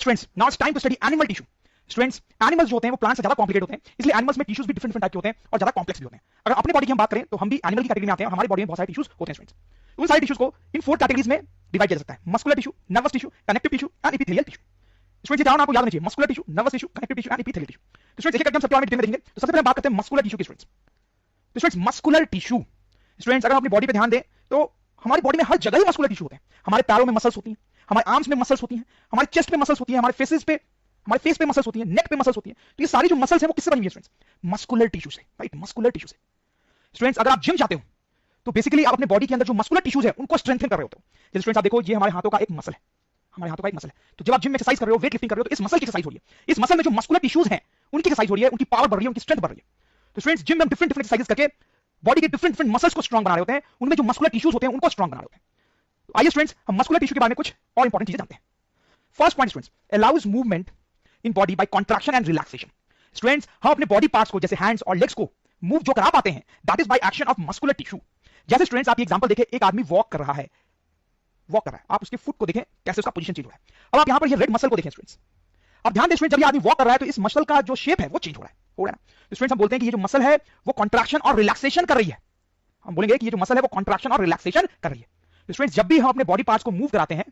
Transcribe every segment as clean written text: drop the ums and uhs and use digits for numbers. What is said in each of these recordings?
Students now it's time to study animal tissue. Students animals जो होते हैं वो प्लांट्स से ज्यादा कॉम्प्लिकेट होते हैं, इसलिए एनिमल्स में टिश्यूज भी डिफरेंट डिफरेंट टाइप के होते हैं और ज्यादा कॉम्प्लेक्स भी होते हैं। अगर अपनी बॉडी की हम बात करें तो हम भी एनिमल की कैटेगरी में आते हैं, हमारी बॉडी में बहुत सारे टिश्यूज होते हैं स्टूडेंट्स। उन सारे टिश्यूज को इन 4 कैटेगरीज में डिवाइड किया जा सकता है, muscular tissue, nervous tissue, connective tissue and epithelial tissue. Students ये आपको याद होना चाहिए, muscular tissue, nervous tissue, connective tissue and epithelial tissue. तो स्टूडेंट्स एक एक हम सबके बारे में डिटेल में देखेंगे। तो सबसे पहले हम बात करते हैं मस्कुलर टिश्यू की स्टूडेंट्स। तो स्टूडेंट्स मस्कुलर टिश्यू, स्टूडेंट्स अगर हम अपनी बॉडी पे ध्यान दें तो हमारी बॉडी में हर जगह ही मस्कुलर टिश्यू होते हैं। हमारे पैरों में मसल्स होती हैं, हमारे आर्म्स में मसल्स होती हैं, हमारे चेस्ट पे मसल्स होती हैं, हमारे फेस पे मसल्स होती हैं, नेक पे मसल्स होती हैं। तो ये सारी जो मसल्स हैं वो किससे बनी हुई है स्टूडेंट्स? मस्कुलर टिश्यू से, राइट, मस्कुलर टिश्यू से। स्टूडेंट्स अगर आप जिम जाते हो तो बेसिकली आप अपने बॉडी के अंदर जो मस्कुलर टिश्यूज है उनको स्ट्रेंथन कर रहे होते हो। जैसे स्टूडेंट्स आप देखो, ये हमारे हाथों का एक मसल है, हमारे हाथों का एक मसल है। तो जब आप जिम में एक्सरसाइज कर रहे हो, वेट लिफ्टिंग कर रहे हो, तो इस मसल की एक्सरसाइज हो रही है। इस मसल में जो मस्कुलर टिश्यूज हैं उनकी एक्सरसाइज हो रही है, उनकी पावर बढ़ रही है, उनकी स्ट्रेंथ बढ़ रही है। तो स्टूडेंट्स जिम में हम डिफरेंट डिफरेंट एक्सरसाइज करके बॉडी के डिफरेंट डिफरेंट मसल्स को स्ट्रांग बना रहे होते हैं, उनमें जो मस्कुलर टिश्यूज होते हैं उनको स्ट्रांग बना रहे होते हैं। तो आइए स्टूडेंट्स हम मस्कुलर टिश्यू के बारे में कुछ और इंपॉर्टेंट चीजें जानते हैं। First point students, allows movement in body by contraction and relaxation. Students हम अपने बॉडी पार्ट्स को जैसे हैंड्स और लेग्स को मूव जो करा पाते हैं that is by action of muscular tissue. जैसे स्टूडेंट्स आप ये एग्जांपल देखें, एक आदमी वॉक कर रहा है, आप उसके फुट को देखें कैसे उसका पोजीशन चेंज हो रहा है। अब आप यहां पर ये रेड मसल को देखें स्टूडेंट्स, अब ध्यान दें स्टूडेंट्स, जब ये आदमी वॉक कर रहा है तो इस मसल का जो शेप है वो चेंज हो रहा है ना। तो स्टूडेंट्स हम बोलते हैं कि ये जो मसल है वो कॉन्ट्रैक्शन और रिलैक्सेशन कर रही है। हम बोलेंगे कि ये जो मसल है वो कॉन्ट्रैक्शन और रिलैक्सेशन कर रही है। तो स्टूडेंट्स जब भी हम अपने बॉडी पार्ट्स को मूव कराते हैं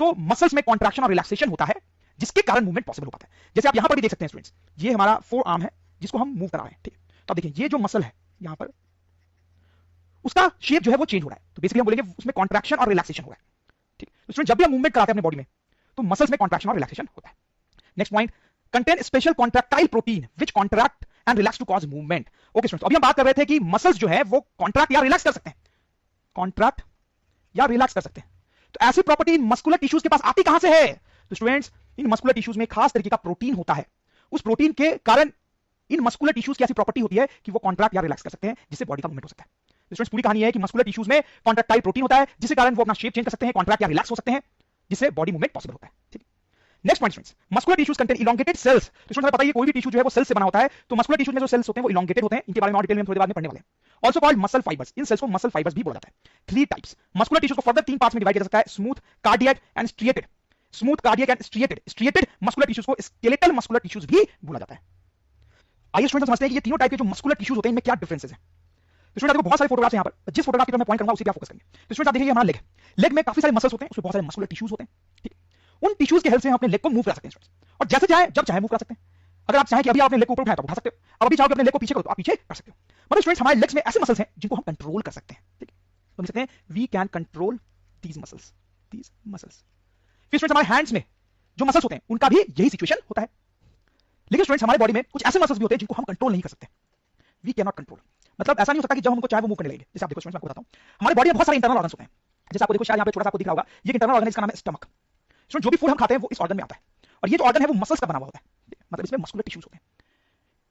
तो मसल्स में कॉन्ट्रैक्शन और रिलैक्सेशन होता है, जिसके कारण मूवमेंट पॉसिबल हो पाता है। जैसे आप यहां पर भी देख सकते हैं स्टूडेंट्स, ये हमारा फोर आर्म है जिसको हम मूव करा रहे हैं, ठीक है। तो आप देखिए ये जो मसल है यहां पर उसका शेप जो है वो चेंज हो रहा है, तो बेसिकली हम बोलेंगे उसमें कॉन्ट्रैक्शन और रिलैक्सेशन हो रहा है, ठीक। तो स्टूडेंट जब भी हम मूवमेंट कराते हैं अपने बॉडी में तो मसल्स में कॉन्ट्रैक्शन और रिलैक्सेशन होता है। Next point, contain special contractile protein which contract and relax to cause movement. Okay students, अभी हम बात कर रहे थे कि मसल्स जो है वो कॉन्ट्रैक्ट या रिलैक्स कर सकते हैं, कॉन्ट्रैक्ट या रिलैक्स कर सकते हैं। तो ऐसी प्रॉपर्टी इन मस्कुलर टिश्यूज के पास आती कहां से है? तो स्टूडेंट्स इन मस्कुलर टिश्यूज में खास तरीके का प्रोटीन होता है, उस प्रोटीन के कारण इन मस्कुलर टिश्यूज की ऐसी प्रॉपर्टी होती है कि वो कॉन्ट्रैक्ट या रिलैक्स कर सकते हैं, जिससे बॉडी का मूवमेंट हो सकता है। तो स्टूडेंट्स पूरी कहानी है कि मस्कुलर टिश्यूज में कॉन्ट्रैक्टाइल प्रोटीन होता है, जिसके कारण वो अपना शेप चेंज कर सकते हैं, कॉन्ट्रैक्ट या रिलैक्स हो सकते हैं, जिससे बॉडी मूवमेंट पॉसिबल होता है, ठीक है। Next point students, muscular tissues contain elongated cells. तो स्टूडेंट्स हमें पता है कोई भी टिश्यू जो है वो सेल्स से बना होता है, तो मस्कुलर टिश्यूज में जो सेल्स होते हैं वो इलोंगेटेड होते हैं। इनके बारे में और डिटेल में हम थोड़ी देर बाद में पढ़ने वाले हैं। ऑल्सो कॉल्ड मसल फाइबर्स, इन सेल्स को मसल फाइबर्स भी बोला जाता है। 3 टाइप्स मस्कुलर टिश्यूज को फर्दर 3 पार्ट्स में डिवाइड किया जा सकता है, smooth, cardiac and striated. Smooth, cardiac and striated muscular tissues को स्केलेटल मस्कुलर टिश्यूज भी बोला जाता है। आइए स्टूडेंट्स समझते हैं कि ये तीनों टाइप के जो मस्कुलर टिश्यूज होते हैं इनमें क्या डिफरेंसेस हैं। तो स्टूडेंट देखो बहुत सारे फोटोग्राफ्स यहां पर, जिस फोटोग्राफ की तरफ मैं पॉइंट करूंगा उसी पे आप फोकस करेंगे। तो स्टूडेंट आप देखिए हमारा लेग में काफी सारे मसल्स होते हैं, उसमें बहुत सारे मस्कुलर टिश्यूज होते हैं, ठीक। उन टिश्यूज की हेल्प से हम अपने लेग को मूव करा सकते हैं स्टूडेंट्स, और जैसे चाहे जब चाहे मूव करा सकते हैं। अगर आप चाहें कि अभी आपने लेग को ऊपर उठाया तो उठा सकते हो, अब अभी चाहो कि अपने लेग को पीछे करो तो आप पीछे कर सकते हो। मतलब स्टूडेंट्स हमारे लेग्स में ऐसे मसल्स हैं जिनको हम कंट्रोल कर सकते हैं, ठीक है। तो हम सकते हैं we can control these muscles. फिर स्टूडेंट्स हमारे हैंड्स में जो मसल्स होते हैं उनका भी यही सिचुएशन होता है। लेकिन स्टूडेंट्स हमारे बॉडी में कुछ ऐसे मसल्स भी होते हैं जिनको हम कंट्रोल नहीं कर सकते, वी कैन नॉट कंट्रोल। मतलब ऐसा नहीं हो सकता कि जब हमको चाहे वो मूव करने लगेंगे। जैसे आप देखो स्टूडेंट्स, मैं आपको बताता हूं हमारे बॉडी में बहुत सारे इंटरनल ऑर्गन्स होते हैं। जैसे आपको देखो शायद यहां पे छोटा सा आपको दिख रहा होगा, ये इंटरनल ऑर्गन, इसका नाम है स्टमक। स्टूडेंट जो भी फूड हम खाते हैं वो इस ऑर्गन में आता है, और ये जो ऑर्गन है वो मसल्स का बना हुआ होता है, मतलब इसमें मस्कुलर टिश्यूज होते हैं।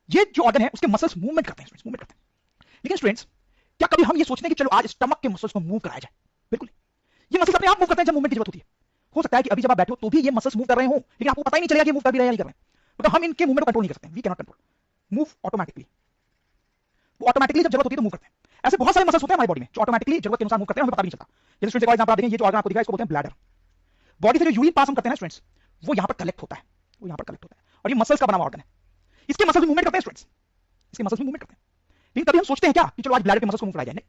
ये जो ऑर्गन है उसके मसल्स मूवमेंट करते हैं स्टूडेंट्स, मूवमेंट करते हैं। लेकिन स्टूडेंट्स क्या कभी हम ये सोचते हैं कि चलो आज स्टमक के मसल्स को मूव कराया जाए? बिल्कुल, ये मसल्स अपने आप मूव करते हैं जब मूवमेंट की जरूरत होती है। हो सकता है कि अभी जब आप बैठे हो तो भी ये मसल्स मूव कर रहे हो, लेकिन आपको पता ही नहीं चलेगा कि मूव कर भी रहे हैं या नहीं कर रहे हैं। मतलब हम इनके मूवमेंट को कंट्रोल नहीं कर सकते, we can not control, move automatically. वो ऑटोमेटिकली जब जरूरत होती है तो मूव करते हैं। ऐसे बहुत सारे मसल्स होते हैं हमारी बॉडी में जो ऑटोमेटिकली जरूरत के अनुसार मूव करते हैं, हमें पता भी नहीं चलता। जैसे स्टूडेंट्स एक एग्जांपल आप देखें, ये जो ऑर्गन आपको दिख रहा है इसको बोलते हैं ब्लैडर। बॉडी से जो यूरिन पास हम करते हैं स्टूडेंट्स वो यहां पर कलेक्ट होता है, वो यहां पर कलेक्ट होता है, और ये मसल्स का बना हुआ ऑर्गन है। इसके मसल्स भी मूवमेंट करते हैं स्टूडेंट्स, इसके मसल्स भी मूवमेंट करते हैं। लेकिन कभी हम सोचते हैं क्या कि चलो आज ब्लैडर के मसल्स को मूव कराया जाए? नहीं,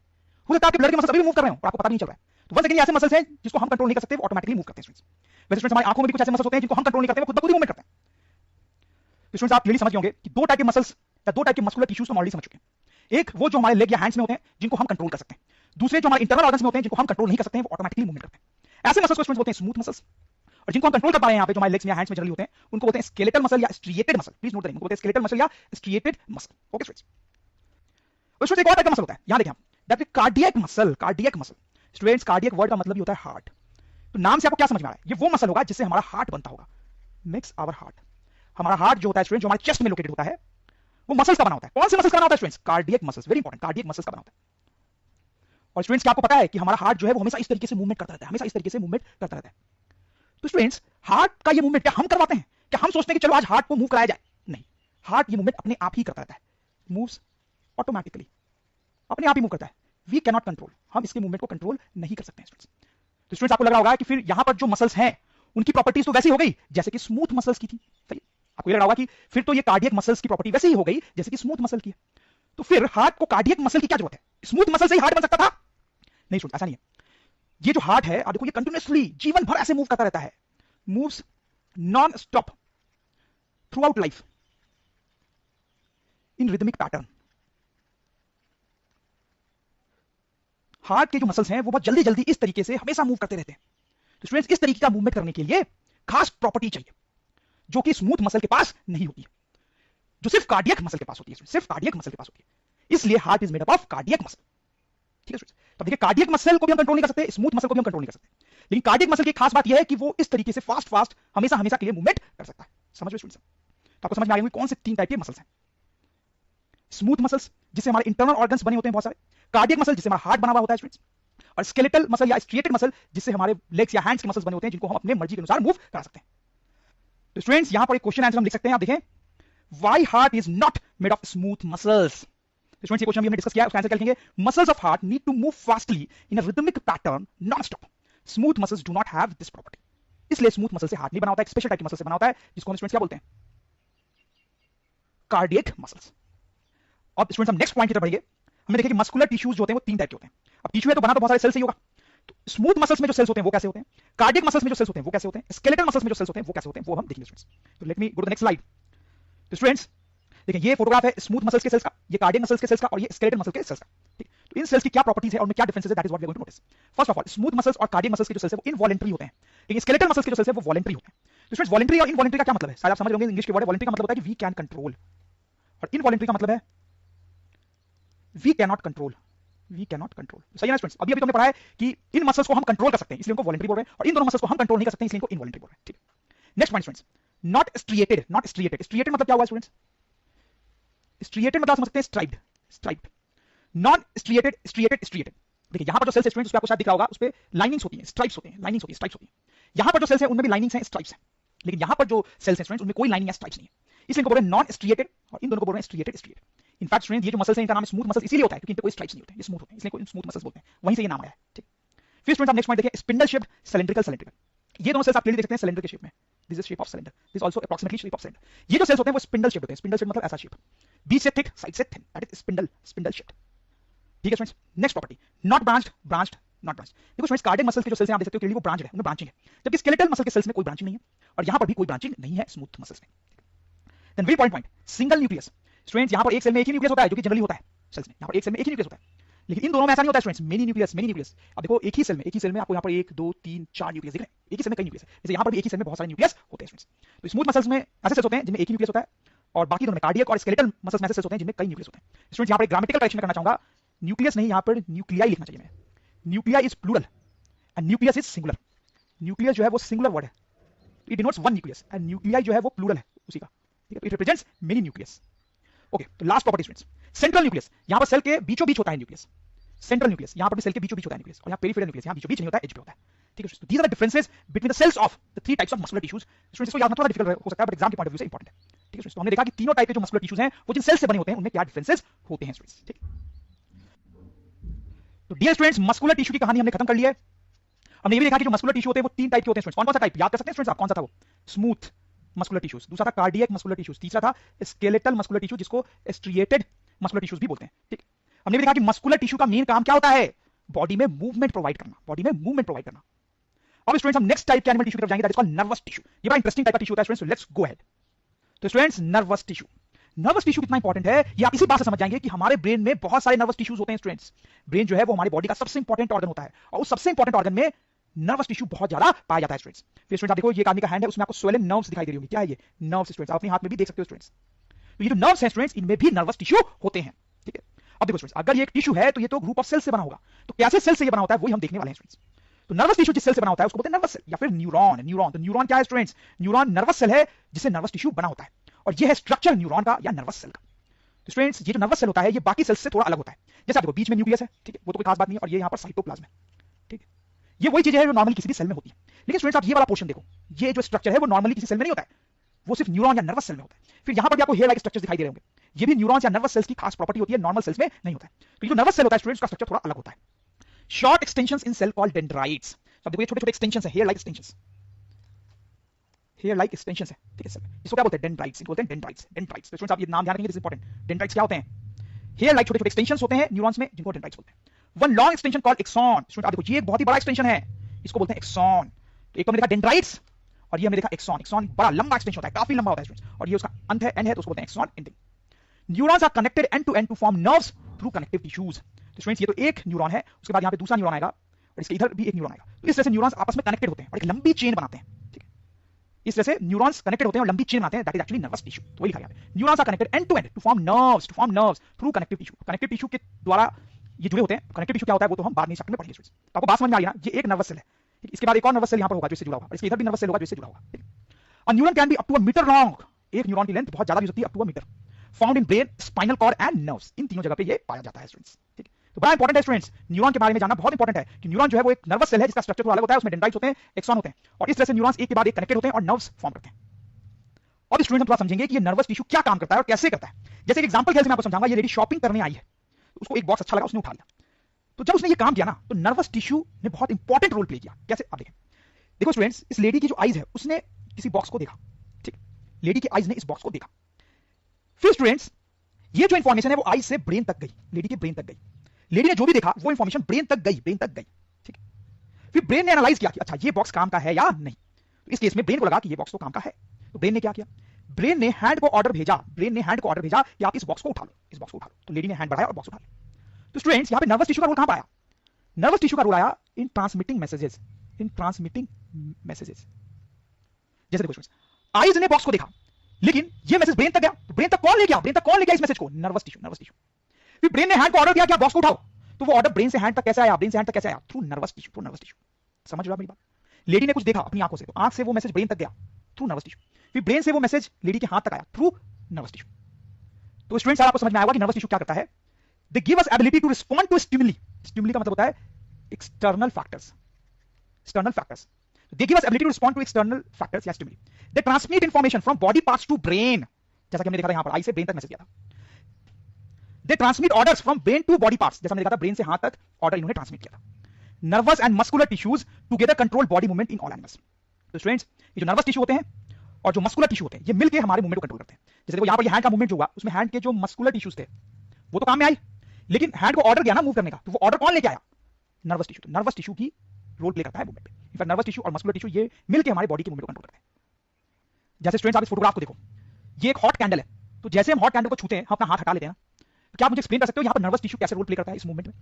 हो सकता है आपके ब्लैडर के मसल्स अभी भी मूव कर रहे हो और आपको पता नहीं चल रहा है। तो वन सेकंड ऐसे मसल्स हैं जिसको हम कंट्रोल नहीं कर सकते, वो ऑटोमेटिकली मूव करते हैं स्टूडेंट्स। वैसे स्टूडेंट्स हमारी आंखों में भी कुछ ऐसे मसल्स होते हैं जिनको हम कंट्रोल नहीं करते, वो खुद ब खुद ही मूवमेंट करते हैं। तो स्टूडेंट्स आप क्लियरली समझ गए होंगे कि 2 टाइप के मसल्स या 2 टाइप के मस्कुलर टिश्यूज तो हम ऑलरेडी समझ चुके हैं। एक वो जो हमारे लेग या हैंड्स में होते हैं जिनको हम कंट्रोल कर सकते हैं, दूसरे जो हमारे इंटरनल ऑर्गन्स में होते हैं जिनको हम कंट्रोल नहीं कर सकते हैं, वो ऑटोमेटिकली मूवमेंट करते हैं। ऐसे मसल्स को स्टूडेंट्स बोलते हैं स्मूथ मसल्स, और जिनको हम कंट्रोल कर पा रहे हैं यहाँ पे जो हमारे लेग्स या हैंड्स में जनरली होते हैं उनको बोलते हैं स्केलेटल मसल या striated muscle. Please note the name, उनको बोलते हैं स्केलेटल मसल या स्ट्रिएटेड मसल। ओके स्टूडेंट्स, उसमें एक और टाइप का मसल होता है, यहां देखें आप, that is cardiac muscle. Cardiac muscle students, cardiac word का मतलब ही होता है हार्ट। तो नाम से आपको क्या समझ में आ रहा है? ये वो मसल होगा जिससे हमारा हार्ट बनता होगा, मेक्स आवर हार्ट। हमारा हार्ट जो होता है स्टूडेंट, जो हमारे चेस्ट में लोकेटेड होता है, वो मसल्स का बना होता है। कौन से मसल्स का बना होता है students? Cardiac muscles, very important, cardiac muscles का बना होता है। और स्टूडेंट्स क्या आपको पता है कि हमारा हार्ट जो है वो हमेशा इस तरीके से मूवमेंट करता रहता है, हमेशा इस तरीके से मूवमेंट करता रहता है। तो स्टूडेंट्स हार्ट का ये मूवमेंट क्या हम करवाते हैं? क्या हम सोचते हैं कि चलो आज हार्ट को मूव कराया जाए? नहीं, हार्ट ये मूवमेंट अपने आप ही करता रहता है, मूव्स ऑटोमेटिकली, अपने आप ही मूव करता है। वी कैन नॉट कंट्रोल, हम इसके मूवमेंट को कंट्रोल नहीं कर सकते हैं स्टूडेंट्स। तो स्टूडेंट्स आपको लग रहा होगा कि फिर यहां पर जो मसल्स हैं उनकी प्रॉपर्टीज तो वैसी हो गई जैसे कि स्मूथ मसल्स की थी। सही, आपको ये लग रहा होगा कि फिर तो ये कार्डियक मसल्स की प्रॉपर्टी वैसे ही हो गई जैसे कि स्मूथ मसल की है, तो फिर हार्ट को कार्डियक मसल की क्या जरूरत है? स्मूथ मसल से ही हार्ट बन सकता था? नहीं सुन, ऐसा नहीं है। ये जो हार्ट है, आप देखो ये कंटिन्यूअसली जीवन भर ऐसे मूव करता रहता है, moves non stop through out life in rhythmic pattern. Heart के जो मसल्स हैं वो बहुत जल्दी जल्दी इस तरीके से हमेशा मूव करते रहते हैं। तो स्टूडेंट्स, इस तरीके का मूवमेंट करने के लिए खास प्रॉपर्टी चाहिए जो कि स्मूथ मसल के पास नहीं होती है, जो सिर्फ कार्डियक मसल के पास होती है, सिर्फ कार्डियक मसल के पास होती है। इसलिए heart is made up of cardiac muscle. ठीक है स्टूडेंट्स, तो देखिए कार्डियक मसल को भी हम कंट्रोल नहीं कर सकते, स्मूथ मसल को भी हम कंट्रोल नहीं कर सकते, लेकिन कार्डियक मसल की खास बात यह है कि वो इस तरीके से फास्ट फास्ट हमेशा हमेशा के लिए मूवमेंट कर सकता है। समझ रहे स्टूडेंट्स? तो आपको समझ में आ गई कौन से 3 टाइप के मसल्स हैं? स्मूथ मसल्स जिससे हमारे इंटरनल ऑर्गन्स बने होते हैं बहुत सारे, कार्डियक मसल जिससे हमारा हार्ट बना हुआ होता है स्टूडेंट्स, और स्केलेटल मसल या स्ट्रिएटेड मसल जिससे हमारे लेग्स या हैंड्स के मसल्स बने होते हैं जिनको हम अपने मर्जी के अनुसार मूव करा सकते हैं। तो स्टूडेंट्स, यहां पर एक क्वेश्चन आंसर हम लिख सकते हैं, आप देखें, why heart is not made of smooth muscles. Students, ये क्वेश्चन भी हमने डिस्कस किया है, उसका आंसर क्या लिखेंगे? Muscles of heart need to move fastly in a rhythmic pattern non stop, smooth muscles do not have this property. इसलिए smooth muscle से हार्ट नहीं बना होता है, एक स्पेशल टाइप की मसल से बना होता है जिसको हम स्टूडेंट्स क्या बोलते हैं? Cardiac muscles. अब स्टूडेंट्स, हम नेक्स्ट पॉइंट की तरफ बढ़ेंगे। हमने देखा कि मस्कुलर टिश्यूज जो होते हैं वो 3 टाइप के होते हैं। अब टिश्यू है तो बना तो बहुत सारे सेल से ही होगा, तो स्मूथ मसल्स में जो सेल्स होते हैं वो कैसे होते हैं, कार्डियक मसल्स में जो सेल्स होते हैं वो कैसे होते हैं, स्केलेटल मसल्स में जो सेल्स होते हैं वो कैसे होते हैं, वो हम देखेंगे स्टूडेंट्स। तो let me go to the next slide. तो स्टूडेंट्स देखिए, ये फोटोग्राफ है स्मूथ मसल्स के सेल्स का, ये कार्डियक मसल्स के सेल्स का, और ये स्केलेटल मसल के सेल्स का। ठीक, तो इन सेल्स की क्या प्रॉपर्टीज है और उनमें क्या डिफरेंसेस है, that is what we are going to notice. First of all, smooth muscles और कार्डियक मसल्स के जो सेल्स है वो इनवॉलंटरी होते हैं, लेकिन स्केलेटल मसल्स के जो सेल्स है वो वॉलंटरी होते हैं। तो स्टूडेंट्स, वॉलंटरी और इनवॉलंटरी का क्या मतलब है? शायद आप समझ रहे होंगे, इंग्लिश के वर्ड है। वॉलंटरी का मतलब होता है कि वी कैन कंट्रोल, और इनवॉलंटरी का मतलब है we can not control. We can not control, सही है ना स्टूडेंट्स? अभी तो हमने पढ़ा है कि इन मसल्स को हम कंट्रोल कर सकते हैं इसलिए उनको वॉलंटरी बोल रहे हैं, और इन दोनों मसल्स को हम कंट्रोल नहीं कर सकते इसलिए इनको इनवॉलंटरी बोल रहे हैं। ठीक, next point students, not striated. Not striated, striated मतलब क्या हुआ स्टूडेंट्स? स्ट्रिएटेड मतलब समझ सकते हैं striped, striped. Non striated, striated, striated. देखिए यहां पर जो सेल्स है स्टूडेंट्स, उस पे आपको शायद दिख रहा होगा, उस पे लाइनिंग्स होती हैं, स्ट्राइप्स होते हैं, लाइनिंग्स होती है, स्ट्राइप्स होती हैं। यहां पर जो सेल्स है उनमें भी लाइनिंग्स हैं, स्ट्राइप्स हैं, लेकिन यहां पर जो सेल्स हैं स्टूडेंट्स उनमें कोई लाइनिंग या स्ट्राइप्स नहीं है, इसलिए इनको बोल रहे हैं नॉन स्ट्रिएटेड, और इन दोनों को बोल रहे हैं स्ट्रिएटेड, स्ट्रिएटेड। इनफैक्ट स्टूडेंट्स, ये जो मसल्स हैं इनका नाम स्मूथ मसल्स इसीलिए होता है क्योंकि इनपे कोई स्ट्राइप्स नहीं होते, ये स्मूथ होते हैं, इसलिए स्मूथ मसल्स बोलते हैं, वहीं से ये नाम आया है। ठीक, फिर स्टूडेंट्स आप नेक्स्ट पॉइंट देखिए, स्पिंडल शेप्ड, सिलिंड्रिकल, सिलिंड्रिकल। ये दोनों सेल्स आप क्लियरली देख सकते हैं सिलेंडर के शेप में, this is shape of cylinder, this also approximately shape of cylinder. ये जो सेल्स होते हैं वो स्पिंडल शेप्ड होते हैं, स्पिंडल शेप मतलब ऐसा शेप, बीच से थिक, साइड से thin, that is spindle, spindle shaped. ठीक है students, next property, not branched, branched, not branched. देखो स्टूडेंट्स, कार्डियक मसल्स के जो सेल्स हैं आप देख सकते हो क्लियरली वो ब्रांच्ड है, उनमें ब्रांचिंग है, जबकि स्केलेटल मसल के सेल्स में कोई ब्रांचिंग नहीं है, और यहां पर भी कोई ब्रांचिंग नहीं है स्मूथ मसल्स में। Then very point, single nucleus. Students, यहां पर एक सेल में एक ही न्यूक्लियस होता है जो कि जनरली होता है सेल्स में, यहां पर एक सेल में एक ही न्यूक्लियस होता है, लेकिन इन दोनों में ऐसा नहीं होता है students, many nucleus, many nucleus. अब देखो एक ही सेल में आपको यहां पर 1 2 3 4 न्यूक्लियस दिख रहे हैं, एक ही सेल में कई न्यूक्लियस है, जैसे यहां पर भी एक ही सेल में बहुत सारे न्यूक्लियस होते हैं स्टूडेंट्स। तो स्मूथ मसल्स में ऐसे सेल्स होते हैं जिनमें एक ही न्यूक्लियस होता है, और बाकी दोनों में कार्डियक और स्केलेटल मसल्स में ऐसे सेल्स होते हैं जिनमें कई न्यूक्लियस होते हैं। स्टूडेंट्स, यहां पर एक ग्रामेटिकल करेक्शन करना चाहूंगा, न्यूक्लियस नहीं, यहां पर न्यूक्लियाई लिखना चाहिए मैं। Nuclei is plural and nucleus is singular. Nucleus जो है वो सिंगुलर वर्ड है, it denotes one nucleus, and nuclei जो है वो प्लूरल है उसी का। ठीक है, तो it represents many nucleus. Okay, तो last property students, central nucleus. यहां पर सेल के बीचों बीच होता है न्यूक्लियस, सेंट्रल न्यूक्लियस, यहां पर भी सेल के बीचों बीच होता है न्यूक्लियस, और यहां पेरिफेरल न्यूक्लियस, यहां बीचों बीच नहीं होता है, एज पे होता है। ठीक है, तो these are the differences between the cells of the 3 types of muscular tissues. Students, इसको याद रखना थोड़ा डिफिकल्ट हो सकता है, बट एग्जाम के पॉइंट ऑफ व्यू से इंपॉर्टेंट है। ठीक है, तो हमने देखा कि तीनों टाइप के जो मस्कुलर टिश्यूज हैं वो जिन सेल्स से बने होते हैं उनमें क्या डिफरेंसेस होते हैं स्टूडेंट्स। ठीक, तो डियर स्टूडेंट्स, मस्कुलर टिश्यू की कहानी हमने खत्म कर ली है। हमने ये भी देखा कि जो मस्कुलर टिश्यू होते हैं वो 3 टाइप के होते हैं स्टूडेंट्स। कौन कौन सा टाइप याद कर सकते हैं स्टूडेंट्स आप? कौन सा था वो? स्मूथ मस्कुलर टिश्यूज, दूसरा था कार्डियक मस्कुलर टिश्यूज, तीसरा था स्केलेटल मस्कुलर टिश्यू जिसको स्ट्रिएटेड मस्कुलर टिश्यूज भी बोलते हैं। ठीक, हमने भी देखा कि मस्कुलर टिश्यू का मेन काम क्या होता है? बॉडी में मूवमेंट प्रोवाइड करना, बॉडी में मूवमेंट प्रोवाइड करना। अब स्टूडेंट्स हम नेक्स्ट टाइप के एनिमल टिश्यू की तरफ जाएंगे, that is called nervous tissue. ये बड़ा इंटरेस्टिंग टाइप का टिश्यू होता है students, so let's go ahead. तो students, nervous tissue, nervous tissue कितना इंपॉर्टेंट है ये आप इसी बात से समझ जाएंगे कि हमारे ब्रेन में बहुत सारे नर्वस टिश्यूज होते हैं स्टूडेंट्स। ब्रेन जो है वो हमारी बॉडी का सबसे इंपॉर्टेंट ऑर्गन होता है, और उस सबसे इंपॉर्टेंट ऑर्गन में नर्वस टिश्यू बहुत ज्यादा पाया जाता है स्टूडेंट्स। फिर स्टूडेंट्स आप देखो, ये एक आदमी का हैंड है, उसमें आपको स्वेलन नर्व्स दिखाई दे रही होंगी, क्या है ये? नर्व्स स्टूडेंट्स, आप अपने हाथ में भी देख सकते हो स्टूडेंट्स। तो ये जो नर्व्स हैं स्टूडेंट्स, इनमें भी नर्वस टिश्यू होते हैं। ठीक है, अब देखो स्टूडेंट्स, अगर ये एक टिश्यू है तो ये तो ग्रुप ऑफ सेल से बना होगा, तो कैसे सेल से ये बना होता है वही हम देखने वाले हैं स्टूडेंट्स। तो नर्वस टिश्यू जिस सेल से बना होता है उसको बोलते हैं नर्वस सेल या फिर न्यूरॉन। न्यूरॉन, तो न्यूरॉन क्या है स्टूडेंट्स? न्यूरॉन नर्वस सेल है जिससे नर्वस टिश्यू बना होता है, और ये है स्ट्रक्चर न्यूरॉन का या नर्वस सेल का। तो स्टूडेंट्स, ये जो नर्वस सेल होता है ये बाकी सेल्स से थोड़ा अलग होता है। जैसे आप देखो, बीच में न्यूक्लियस है, ठीक है, वो तो कोई खास बात नहीं है, और ये यहाँ पर साइटोप्लाज्म है। ठीक है, ये वही चीजें हैं जो नॉर्मली किसी भी सेल में होती है, लेकिन स्टूडेंट्स आप ये वाला पोर्शन देखो, ये जो स्ट्रक्चर है वो नॉर्मली किसी सेल में नहीं होता है, वो सिर्फ न्यूरॉन या नर्वस सेल में होता है। फिर यहाँ पर भी आपको हेयर लाइक स्ट्रक्चर दिखाई दे रहे होंगे, ये भी न्यूरॉन्स या नर्वस सेल्स की खास प्रॉपर्टी होती है, नॉर्मल सेल्स में नहीं होता है। तो ये जो नर्वस सेल होता है स्टूडेंट्स का स्ट्रक्चर थोड़ा अलग होता है। Short extensions in cell called dendrites. अब देखो ये छोटे छोटे एक्सटेंशंस है, hair like extensions, hair like extension है, ठीक है सर, इसको क्या बोलते हैं? डेंड्राइट्स, इनको बोलते हैं डेंड्राइट्स। डेंड्राइट्स, तो स्टूडेंट्स आप ये नाम ध्यान रखेंगे, दिस इज इंपॉर्टेंट। डेंड्राइट्स क्या होते हैं? हेयर लाइक छोटे छोटे एक्सटेंशंस होते हैं न्यूरॉन्स में, जिनको डेंड्राइट्स बोलते हैं। One long extension called axon, student आप देखो ये एक बहुत ही बड़ा एक्सटेंशन है, इसको बोलते हैं एक्सॉन। तो एक तो हमने देखा डेंड्राइट्स और ये हमने देखा एक्सॉन। एक्सॉन बड़ा लंबा एक्सटेंशन होता है, काफी लंबा होता है स्टूडेंट्स, और ये उसका अंत है, एंड है, तो उसको बोलते हैं axon ending. Neurons are connected end to end to form nerves through connective tissues. तो स्टूडेंट्स ये तो एक न्यूरॉन है, उसके बाद यहाँ पे दूसरा न्यूरॉन आएगा और इसके इधर भी एक न्यूरॉन आएगा। तो इस तरह से न्यूरॉन्स आपस में कनेक्टेड होते हैं और एक लंबी चेन बनाते हैं, ठीक है। इस तरह से न्यूरॉन्स कनेक्टेड होते हैं और लंबी चेन बनाते हैं, that is actually nervous tissue. तो वही लिखा गया है, neurons are connected end to end to form nerves through connective tissue. Connective tissue के द्वारा ये जुड़े होते हैं। कनेक्टिव टिश्यू क्या होता है वो तो हम बाद में चैप्टर में पढ़ेंगे। तो आपको बात समझ में आ रही है ना? ये एक नर्वस सेल है, इसके बाद एक और नर्वस सेल यहाँ पर होगा जो इससे जुड़ा होगा, इसके इधर भी नर्वस सेल होगा जो इससे जुड़ा होगा। A neuron can be up to a meter long, एक न्यूरॉन की लेंथ बहुत ज्यादा भी हो सकती है, up to a meter, found in brain, spinal cord and nerves, इन तीनों जगह पे ये पाया जाता है स्टूडेंट्स, ठीक है। तो बड़ा इंपॉर्टेंट है स्टूडेंट्स, न्यूरॉन के बारे में जानना बहुत इंपॉर्टेंट है कि न्यूरॉन जो है वो एक नर्वस सेल है जिसका स्ट्रक्चर थोड़ा अलग होता है, उसमें डेंड्राइट्स होते हैं, एक्सॉन होते हैं, और इस तरह से न्यूरॉन्स एक के बाद एक कनेक्टेड होते हैं और नर्व्स फॉर्म करते हैं। अब स्टूडेंट हम थोड़ा समझेंगे कि ये नर्वस टिश्यू क्या काम करता है और कैसे करता है। जैसे एक एग्जांपल खेल से मैं आपको समझाऊंगा। ये लेडी शॉपिंग करने आई है, तो उसको एक बॉक्स अच्छा लगा, उसने उठा लिया। तो जब उसने ये काम किया ना, तो नर्वस टिश्यू ने बहुत इंपॉर्टेंट रोल प्ले किया। कैसे? आप देखें, देखो स्टूडेंट्स, इस लेडी की जो आईज है उसने किसी बॉक्स को देखा, ठीक, लेडी की आईज ने इस बॉक्स को देखा। फिर स्टूडेंट्स ये जो इंफॉर्मेशन है वो आईज से ब्रेन तक गई, लेडी के ब्रेन तक गई। लेडी ने जो भी देखा वो इंफॉर्मेशन ब्रेन तक गई, ठीक। फिर ब्रेन ने एनालाइज किया कि अच्छा ये बॉक्स काम का है या नहीं। तो इस केस में ब्रेन को लगा कि ये बॉक्स तो काम का है। तो ब्रेन ने क्या किया? ब्रेन ने हैंड को ऑर्डर भेजा, कि आप इस बॉक्स को उठा लो, तो लेडी ने हैंड बढ़ाया और बॉक्स उठा लिया। तो स्टूडेंट्स यहाँ पे नर्वस टिश्यू का रोल कहां पाया? नर्वस टिश्यू का रोल आया इन ट्रांसमिटिंग मैसेजेस, जैसे देखो स्टूडेंट्स, आईज ने बॉक्स को देखा, लेकिन ये मैसेज ब्रेन तक गया। तो ब्रेन तक कौन ले गया इस मैसेज को? Nervous tissue. फिर ब्रेन ने हैंड को ऑर्डर दिया कि आप बॉक्स को उठाओ। तो वो ऑर्डर ब्रेन से हैंड तक कैसे आया? Through nervous tissue. समझ रहे हो आप मेरी बात? लेडी ने कुछ देखा अपनी आंखों से, तो आंख से वो मैसेज ब्रेन तक गया थ्रू नर्वस टिश्यू। फिर ब्रेन से वो मैसेज लेडी के हाथ तक आया थ्रू नर्वस टिश्यू। तो स्टूडेंट्स आपको समझ में आएगा कि नर्वस टिश्यू क्या करता है? They give us ability to respond to stimuli. Stimuli का मतलब होता है external factors. They give us ability to respond to external factors या stimuli. They transmit information from body parts to brain. जैसा कि हमने देखा था यहाँ पर, आई से ब्रेन तक मैसेज गया था। They transmit orders from brain to body parts. जैसा हमने देखा था, ब्रेन से हाथ तक ऑर्डर इन्होंने ट्रांसमिट किया था। Nervous and muscular tissues together control body movement in all animals. तो स्टूडेंट्स ये जो नर्वस टिश्यू होते हैं और जो मस्कुलर टिश्यू होते हैं, ये मिलकर हमारे मूवमेंट को कंट्रोल करते हैं। जैसे देखो यहाँ पर ये हैंड का मूवमेंट जो हुआ, उसमें हैंड के जो मस्कुलर टिश्यूज थे वो तो काम में आई, लेकिन हैंड को ऑर्डर गया ना मूव करने का, तो वो ऑर्डर कौन लेके आया? Nervous tissue. तो नर्वस टिश्यू की रोल प्ले करता है मूवमेंट पे। इनफैक्ट नर्वस टिश्यू और मस्कुलर टिश्यू ये मिलकर हमारे बॉडी के मूवमेंट को कंट्रोल करते हैं। जैसे स्टूडेंट्स आप इस फोटोग्राफ को देखो, ये एक हॉट कैंडल है, तो जैसे हम हॉट कैंडल को छूते हैं, हम अपना हाथ हटा लेते हैं ना, तो क्या आप मुझे एक्सप्लेन कर सकते हो यहाँ पर नर्वस टिश्यू कैसे रोल प्ले करता है इस मूवमेंट में?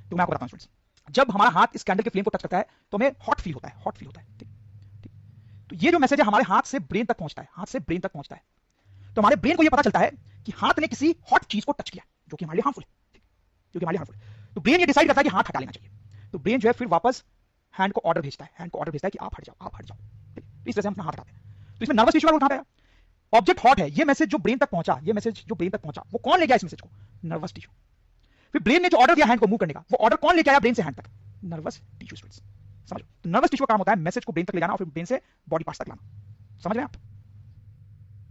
तो मैं आपको बताता हूँ स्टूडेंट्स, जब हमारा हाथ इस कैंडल के फ्लेम को टच करता है तो हमें हॉट फील होता है, ठीक। तो ये जो मैसेज है हमारे हाथ से ब्रेन तक पहुंचता है, तो हमारे ब्रेन को ये पता चलता है कि हाथ ने किसी हॉट चीज को टच किया जो कि हमारे लिए हार्मफुल है, तो ब्रेन ये डिसाइड करता है कि हाथ हटा लेना चाहिए। तो ब्रेन जो है फिर वापस हैंड को ऑर्डर भेजता है कि आप हट जाओ। इस तरह से हम अपना हाथ हटाते हैं। तो इसमें नर्वस टिश्यू का रोल कहां पे आया? ऑब्जेक्ट हॉट है, ये मैसेज जो ब्रेन तक पहुंचा, वो कौन ले गया इस मैसेज को? Nervous tissue. फिर ब्रेन ने जो ऑर्डर दिया हैंड को मूव करने का, वो ऑर्डर कौन लेके आया ब्रेन से हैंड तक? Nervous tissue. स्टूडेंट्स समझो, तो नर्वस टिश्यू का काम होता है मैसेज को ब्रेन तक ले जाना और फिर ब्रेन से बॉडी पार्ट्स तक लाना। समझ रहे हैं आप?